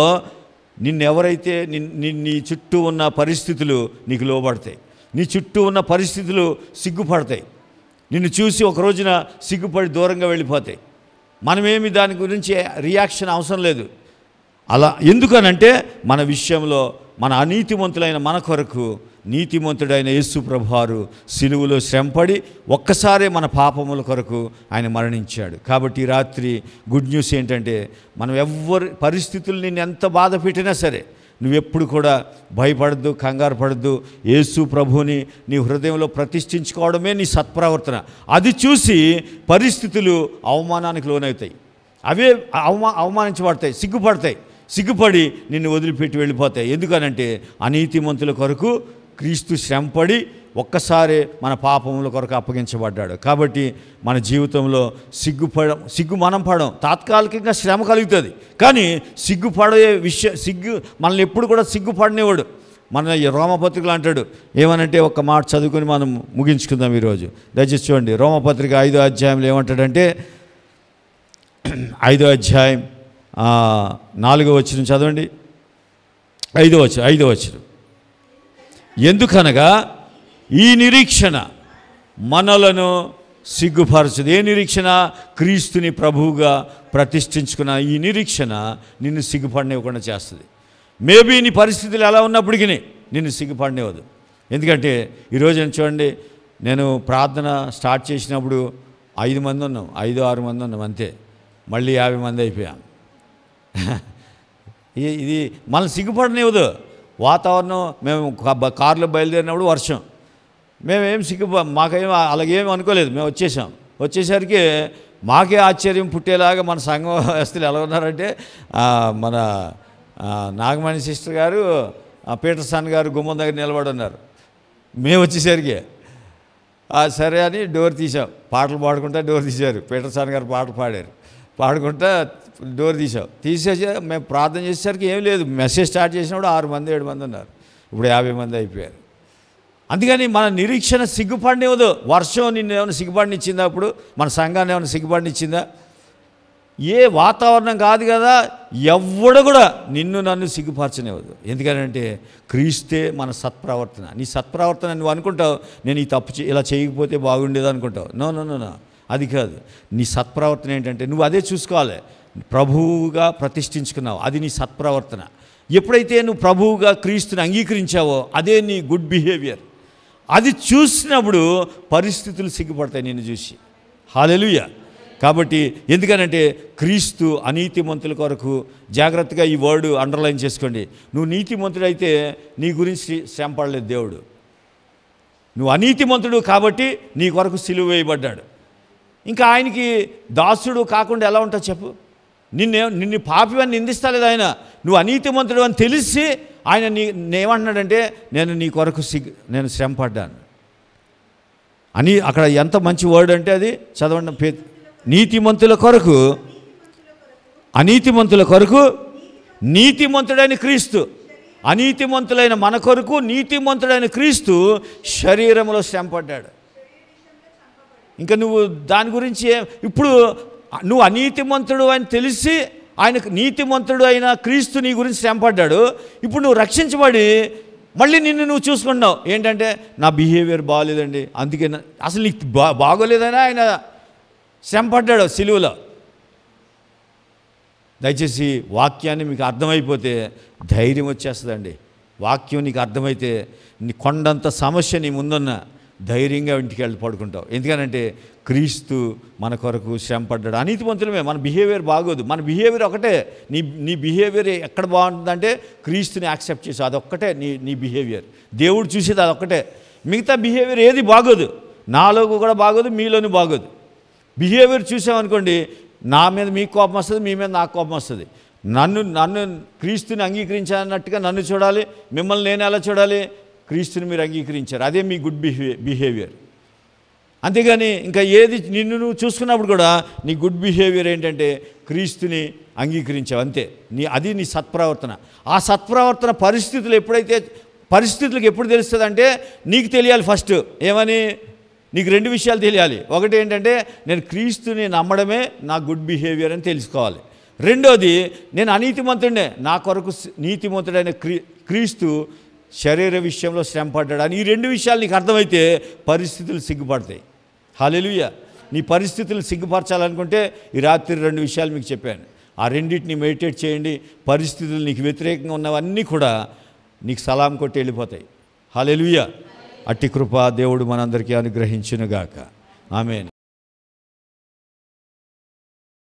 [SPEAKER 1] నిన్నెవరైతే నీ చుట్టూ ఉన్న పరిస్థితులు నీకు లోబడతాయి, నీ చుట్టూ ఉన్న పరిస్థితులు సిగ్గుపడతాయి, నిన్ను చూసి ఒక రోజున సిగ్గుపడి దూరంగా వెళ్ళిపోతాయి. మనమేమి దాని గురించి రియాక్షన్ అవసరం లేదు. అలా ఎందుకనంటే మన విషయంలో మన అనీతిమంతులైన మన కొరకు నీతిమంతుడైన యేసు ప్రభువారు సిలువలో శ్రమపడి ఒక్కసారే మన పాపముల కొరకు ఆయన మరణించాడు. కాబట్టి ఈ రాత్రి గుడ్ న్యూస్ ఏంటంటే మనం ఎవరి పరిస్థితులు నిన్ను ఎంత బాధ పెట్టినా సరే నువ్వెప్పుడు కూడా భయపడద్దు, కంగారు పడద్దు. యేసు ప్రభువుని నీ హృదయంలో ప్రతిష్ఠించుకోవడమే నీ సత్ప్రవర్తన. అది చూసి పరిస్థితులు అవమానానికి లోనవుతాయి, అవే అవమానించబడతాయి, సిగ్గుపడి నిన్ను వదిలిపెట్టి వెళ్ళిపోతాయి. ఎందుకనంటే అనీతిమంతుల కొరకు క్రీస్తు శ్రమపడి ఒక్కసారి మన పాపముల కొరకు అప్పగించబడ్డాడు. కాబట్టి మన జీవితంలో సిగ్గు మనం పడం, తాత్కాలికంగా శ్రమ కలుగుతుంది, కానీ సిగ్గుపడే సిగ్గు మనల్ని ఎప్పుడు కూడా సిగ్గుపడనివాడు. మన రోమపత్రికలు అంటాడు ఏమనంటే, ఒక్క మాట చదువుకొని మనం ముగించుకుందాం ఈరోజు. దయచేసి చూడండి, రోమపత్రిక 5వ అధ్యాయంలో ఏమంటాడంటే, 5వ అధ్యాయం 4వ వచనం చదవండి. 5వ వచనం. ఎందుకనగా ఈ నిరీక్షణ మనలను సిగ్గుపరచదు. ఏ నిరీక్షణ? క్రీస్తుని ప్రభువుగా ప్రతిష్ఠించుకున్న ఈ నిరీక్షణ నిన్ను సిగ్గుపడనివ్వకుండా చేస్తుంది. మేబీ నీ పరిస్థితులు ఎలా ఉన్నప్పటికీ నిన్ను సిగ్గుపడనివ్వదు. ఎందుకంటే ఈరోజు చూడండి, నేను ప్రార్థన స్టార్ట్ చేసినప్పుడు 5 మంది ఉన్నాం, 5-6 మంది ఉన్నాం అంతే. మళ్ళీ 50 మంది అయిపోయాం. ఇది మనల్ని సిగ్గుపడనివ్వదు. వాతావరణం, మేము కారులో బయలుదేరినప్పుడు వర్షం, మేమేం మాకేం అలాగేం అనుకోలేదు. మేము వచ్చేసరికి మాకే ఆశ్చర్యం పుట్టేలాగా మన సంఘస్థులు ఎలా ఉన్నారంటే, మన నాగమణి సిస్టర్ గారు పీటర్సన్ గారు గుమ్మం దగ్గర నిలబడి ఉన్నారు. మేము వచ్చేసరికి సరే అని డోర్ తీసాం. పాటలు పాడుకుంటా డోర్ తీశారు. పీటర్సన్ గారు పాటలు పాడుకుంటా డోర్ తీసేసి మేము ప్రార్థన చేసేసరికి ఏం లేదు. మెసేజ్ స్టార్ట్ చేసినప్పుడు 6 మంది 7 మంది ఉన్నారు. ఇప్పుడు 50 మంది అయిపోయారు. అందుకని మన నిరీక్షణ సిగ్గుపడినివ్వదు. వర్షం నిన్ను ఏమైనా సిగ్గుపడినిచ్చిందా? అప్పుడు మన సంఘాన్ని ఏమైనా సిగ్గుపడినిచ్చిందా? ఏ వాతావరణం కాదు కదా, ఎవ్వడు కూడా నిన్ను నన్ను సిగ్గుపరచనివ్వదు. ఎందుకంటే క్రీస్తే మన సత్ప్రవర్తన. నీ సత్ప్రవర్తన నువ్వు అనుకుంటావు, నేను ఈ తప్పు ఇలా చేయకపోతే బాగుండేది అనుకుంటావు. నో నో నో నో, అది కాదు. నీ సత్ప్రవర్తన ఏంటంటే నువ్వు అదే చూసుకోవాలి. ప్రభువుగా ప్రతిష్ఠించుకున్నావు, అది నీ సత్ప్రవర్తన. ఎప్పుడైతే నువ్వు ప్రభువుగా క్రీస్తుని అంగీకరించావో అదే నీ గుడ్ బిహేవియర్. అది చూసినప్పుడు పరిస్థితులు సిగ్గుపడతాయి నిన్ను చూసి. హల్లెలూయా. కాబట్టి ఎందుకనంటే క్రీస్తు అనీతిమంతుల కొరకు, జాగ్రత్తగా ఈ వర్డ్ అండర్లైన్ చేసుకోండి, నువ్వు నీతిమంతుడైతే నీ గురించి శ్రమ పడలేదు దేవుడు. నువ్వు అనీతిమంతుడు కాబట్టి నీ కొరకు సిలువ వేయబడ్డాడు. ఇంకా ఆయనకి దాసుడు కాకుండా ఎలా ఉంటావు చెప్పు? నిన్ను పాపి అని నిందిస్తలేదు ఆయన. నువ్వు అనీతిమంతుడు అని తెలిసి ఆయన నేనేమంటున్నాడంటే నేను నీ కొరకు నేను శ్రమ పడ్డాను అని. అక్కడ ఎంత మంచి వర్డ్ అంటే అది చదవండి. నీతిమంతుల కొరకు, అనీతిమంతుల కొరకు నీతిమంతుడైన క్రీస్తు, అనీతిమంతులైన మన కొరకు నీతిమంతుడైన క్రీస్తు శరీరంలో శ్రమ పడ్డాడు. ఇంకా నువ్వు దాని గురించి ఇప్పుడు నువ్వు అనీతిమంతుడు అని తెలిసి ఆయనకు నీతిమంతుడు అయిన క్రీస్తు నీ గురించి శ్రమ పడ్డాడు. ఇప్పుడు నువ్వు రక్షించబడి మళ్ళీ నిన్ను నువ్వు చూసుకున్నావు. ఏంటంటే నా బిహేవియర్ బాగోలేదండి, అందుకే అసలు నీకు బాగోలేదని ఆయన శ్రమ పడ్డాడు సిలువలో. దయచేసి వాక్యాన్ని మీకు అర్థమైపోతే ధైర్యం వచ్చేస్తుందండి. వాక్యం నీకు అర్థమైతే నీ కొండంత సమస్య నీ ముందున్న ధైర్యంగా ఇంటికి వెళ్ళి పడుకుంటావు. ఎందుకనంటే క్రీస్తు మన కొరకు శ్రమ పడ్డాడు. అనీతిమంతులమే, మన బిహేవియర్ బాగోదు. మన బిహేవియర్ ఒకటే. నీ బిహేవియర్ ఎక్కడ బాగుంటుందంటే క్రీస్తుని యాక్సెప్ట్ చేసి అదొక్కటే నీ బిహేవియర్. దేవుడు చూసేది అదొక్కటే. మిగతా బిహేవియర్ ఏది బాగోదు. నాలో కూడా బాగోదు, మీలోనూ బాగోదు. బిహేవియర్ చూసామనుకోండి, నా మీద మీకు కోపం వస్తుంది, మీ మీద నాకు కోపం వస్తుంది. నన్ను క్రీస్తుని అంగీకరించాలన్నట్టుగా నన్ను చూడాలి, మిమ్మల్ని నేను ఎలా చూడాలి? క్రీస్తుని మీరు అంగీకరించారు, అదే మీ గుడ్ బిహేవియర్. అంతేగాని ఇంకా ఏది నిన్ను నువ్వు చూసుకున్నప్పుడు కూడా నీ గుడ్ బిహేవియర్ ఏంటంటే క్రీస్తుని అంగీకరించావు, అంతే. అది నీ సత్ప్రవర్తన. ఆ సత్ప్రవర్తన పరిస్థితులకు ఎప్పుడు తెలుస్తుంది అంటే నీకు తెలియాలి. ఫస్ట్ ఏమని? నీకు 2 విషయాలు తెలియాలి. ఒకటి ఏంటంటే నేను క్రీస్తుని నమ్మడమే నా గుడ్ బిహేవియర్ అని తెలుసుకోవాలి. రెండోది నేను అనీతిమంతుడే, నా కొరకు నీతిమంతుడైన క్రీస్తు శరీర విషయంలో శ్రమ పడ్డాడు అని. ఈ 2 విషయాలు నీకు అర్థమైతే పరిస్థితులు సిగ్గుపడతాయి. హల్లెలూయా. నీ పరిస్థితులు సిగ్గుపరచాలనుకుంటే ఈ రాత్రి 2 విషయాలు మీకు చెప్పాను. ఆ రెండింటిని మెడిటేట్ చేయండి. పరిస్థితులు నీకు వ్యతిరేకంగా ఉన్నవన్నీ కూడా నీకు సలాం కొట్టి వెళ్ళిపోతాయి. హల్లెలూయా. అట్టి కృప దేవుడు మనందరికీ అనుగ్రహించునుగాక. ఆమేన్.